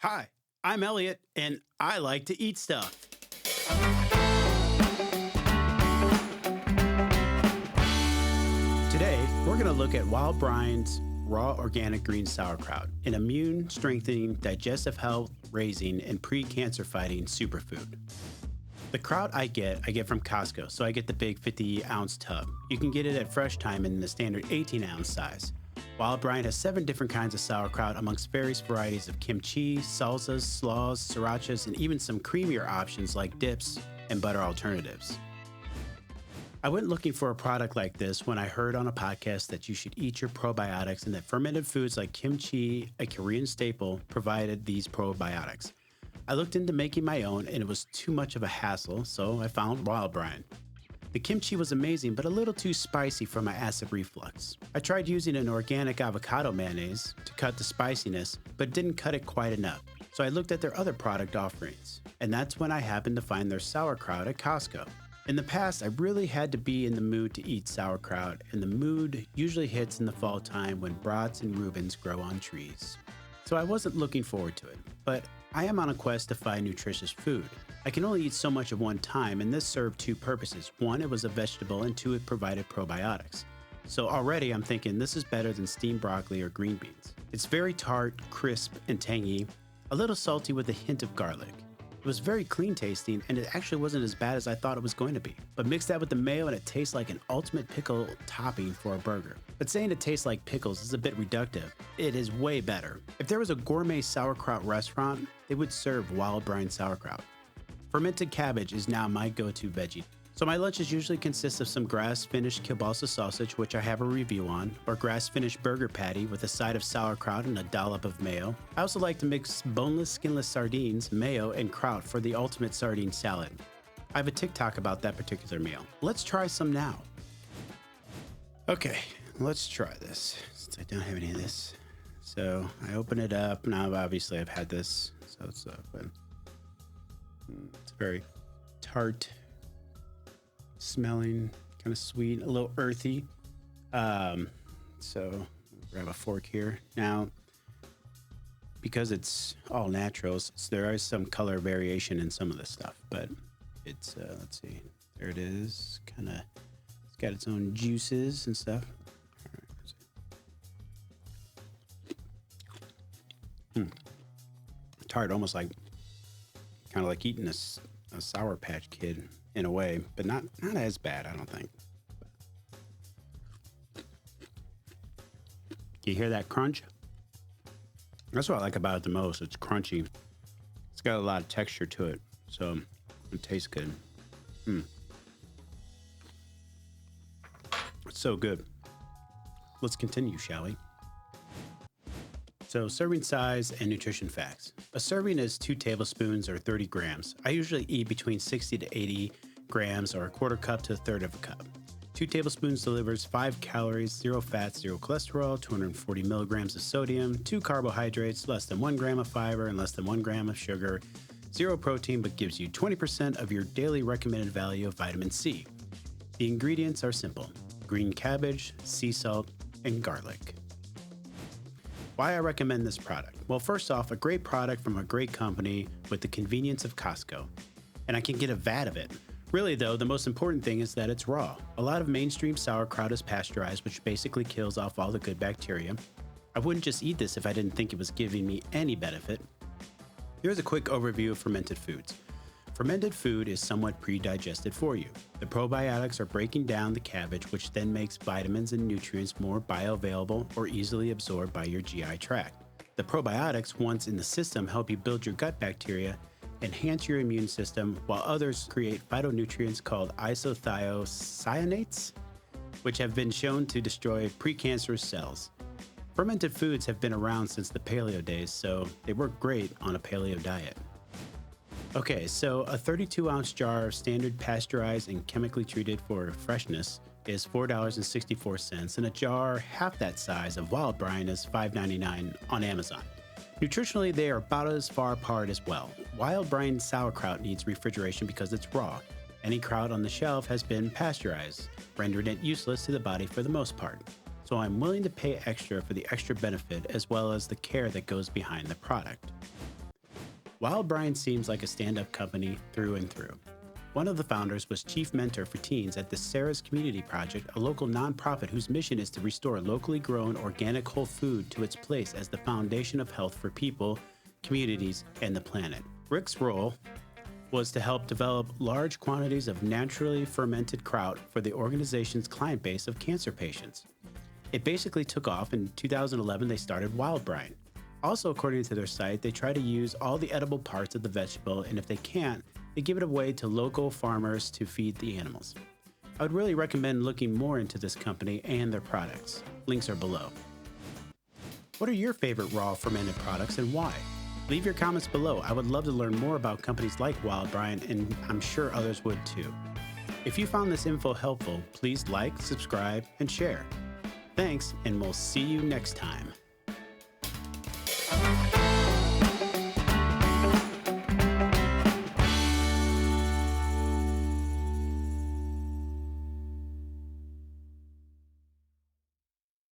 Hi, I'm Elliot, and I like to eat stuff. Today, we're going to look at Wildbrine's raw organic green sauerkraut, an immune strengthening, digestive health raising, and pre-cancer fighting superfood. The kraut I get from Costco, so I get the big 50-ounce tub. You can get it at Fresh Time in the standard 18-ounce size. Wildbrine has 7 different kinds of sauerkraut amongst various varieties of kimchi, salsas, slaws, srirachas, and even some creamier options like dips and butter alternatives. I went looking for a product like this when I heard on a podcast that you should eat your probiotics and that fermented foods like kimchi, a Korean staple, provided these probiotics. I looked into making my own and it was too much of a hassle, so I found Wildbrine. The kimchi was amazing, but a little too spicy for my acid reflux. I tried using an organic avocado mayonnaise to cut the spiciness, but didn't cut it quite enough. So I looked at their other product offerings, and that's when I happened to find their sauerkraut at Costco. In the past, I really had to be in the mood to eat sauerkraut, and the mood usually hits in the fall time when brats and Reubens grow on trees. So I wasn't looking forward to it, but I am on a quest to find nutritious food. I can only eat so much at one time, and this served 2 purposes. 1, it was a vegetable, and 2, it provided probiotics. So already I'm thinking this is better than steamed broccoli or green beans. It's very tart, crisp, and tangy, a little salty with a hint of garlic. It was very clean tasting, and it actually wasn't as bad as I thought it was going to be. But mix that with the mayo and it tastes like an ultimate pickle topping for a burger. But saying it tastes like pickles is a bit reductive. It is way better. If there was a gourmet sauerkraut restaurant, they would serve Wildbrine sauerkraut. Fermented cabbage is now my go-to veggie. So my lunches usually consist of some grass-finished kielbasa sausage, which I have a review on, or grass-finished burger patty with a side of sauerkraut and a dollop of mayo. I also like to mix boneless, skinless sardines, mayo, and kraut for the ultimate sardine salad. I have a TikTok about that particular meal. Let's try some now. Okay, let's try this, since I don't have any of this. So I open it up. Now, obviously, I've had this, so it's open. It's very tart smelling, kind of sweet, a little earthy. So grab a fork here. Now, because it's all naturals, there is some color variation in some of this stuff, but it's, let's see, there it is. Kind of, it's got its own juices and stuff. All right, tart, almost like, kind of like eating a Sour Patch Kid in a way, but not as bad, I don't think. You hear that crunch? That's what I like about it the most. It's crunchy. It's got a lot of texture to it, so it tastes good. It's so good. Let's continue, shall we? So serving size and nutrition facts. A serving is 2 tablespoons or 30 grams. I usually eat between 60 to 80 grams or a quarter cup to a third of a cup. 2 tablespoons delivers 5 calories, 0 fats, 0 cholesterol, 240 milligrams of sodium, 2 carbohydrates, less than 1 gram of fiber, and less than 1 gram of sugar, 0 protein, but gives you 20% of your daily recommended value of vitamin C. The ingredients are simple: green cabbage, sea salt, and garlic. Why I recommend this product? Well, first off, a great product from a great company with the convenience of Costco. And I can get a vat of it. Really though, the most important thing is that it's raw. A lot of mainstream sauerkraut is pasteurized, which basically kills off all the good bacteria. I wouldn't just eat this if I didn't think it was giving me any benefit. Here's a quick overview of fermented foods. Fermented food is somewhat pre-digested for you. The probiotics are breaking down the cabbage, which then makes vitamins and nutrients more bioavailable or easily absorbed by your GI tract. The probiotics, once in the system, help you build your gut bacteria, enhance your immune system, while others create phytonutrients called isothiocyanates, which have been shown to destroy precancerous cells. Fermented foods have been around since the paleo days, so they work great on a paleo diet. Okay, so a 32-ounce jar of standard pasteurized and chemically treated for freshness is $4.64, and a jar half that size of Wildbrine is $5.99 on Amazon. Nutritionally, they are about as far apart as well. Wildbrine sauerkraut needs refrigeration because it's raw. Any kraut on the shelf has been pasteurized, rendering it useless to the body for the most part. So I'm willing to pay extra for the extra benefit as well as the care that goes behind the product. Wildbrine seems like a stand-up company through and through. One of the founders was chief mentor for teens at the Sarah's Community Project, a local nonprofit whose mission is to restore locally grown organic whole food to its place as the foundation of health for people, communities, and the planet. Rick's role was to help develop large quantities of naturally fermented kraut for the organization's client base of cancer patients. It basically took off. In 2011, they started Wildbrine. Also, according to their site, they try to use all the edible parts of the vegetable, and if they can't, they give it away to local farmers to feed the animals. I would really recommend looking more into this company and their products. Links are below. What are your favorite raw fermented products and why? Leave your comments below. I would love to learn more about companies like Wildbrine, and I'm sure others would too. If you found this info helpful, please like, subscribe, and share. Thanks, and we'll see you next time.